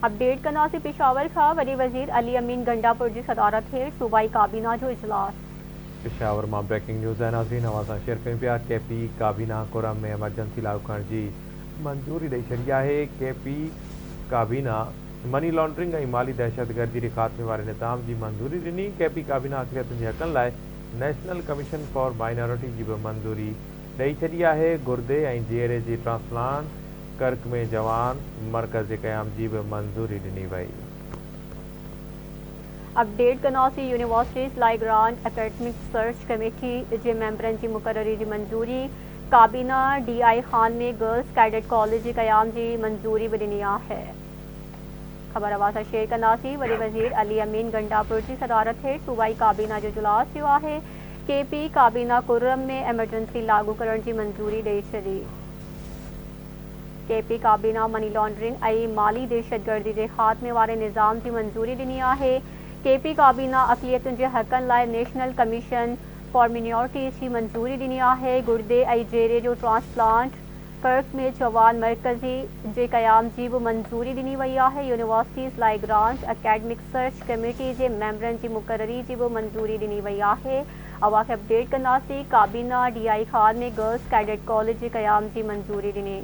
Update कनासी Peshawar का वली वजीर अली अमीन गंडापुर की सदारत हेठ सूबाई काबीना जो इजलास। पेशावर में ब्रेकिंग न्यूज़ है नाज़रीन हवा शेयर कयूं पिया। केपी काबीना कुरम में एमरजेंसी लागू करण की मंजूरी ॾेई छॾी आहे। केपी काबीना मनी लॉन्ड्रिंग और माली दहशतगर्दी के खात्मे वाले निज़ाम की मंजूरी ॾिनी। केपी काबीना अक़लियतुनि जे हक़नि लाइ नेशनल कमीशन फॉर माइनॉरिटी की भी मंजूरी ॾेई छॾी आहे। गुर्दे और जियरे की ट्रांसप्लांट कर्क में जवान मरकज़ क़याम की भी मंजूरी ॾिनी वई। अपडेट कनासी यूनिवर्सिटीज़ लाइ ग्रांट एकेडमिक सर्च कमेटी के मेंबरन की मुकर्ररी की मंजूरी। काबीना DI खान में गर्ल्स कैडेट कॉलेज के क़याम की मंजूरी भी ॾिनी आहे। खबर आवाज़ शेयर कनासी वली वजीर अली अमीन गंडापुर की सदारत हेठ सूबाई काबीना जो इजलास थियो आहे। KP काबीना कुर्रम में एमरजेंसी लागू करण की मंजूरी ॾेई छॾी। KP काबीना मनी लॉन्ड्रिंग और माली दहशतगर्दी के खात्मे वाले निज़ाम की मंजूरी ॾिनी आहे। KP काबीना अक़लियतुनि जे हक़नि लाइ नेशनल कमीशन फॉर माइनॉरिटीज़ की मंजूरी ॾिनी आहे। गुर्दे और जियरे जो ट्रांसप्लांट कर्क में जवान मरकज़ी के क़याम की भी मंजूरी ॾिनी वई आहे। यूनिवर्सिटीज़ लाइ ग्रांट एकेडमिक सर्च कमेटी के मेंबरन की मुकर्ररी की भी मंजूरी ॾिनी वई आहे। अवा खे अपडेट कंदासीं। काबीना DI खान में गर्ल्स कैडेट कॉलेज के क़याम की मंजूरी ॾिनी।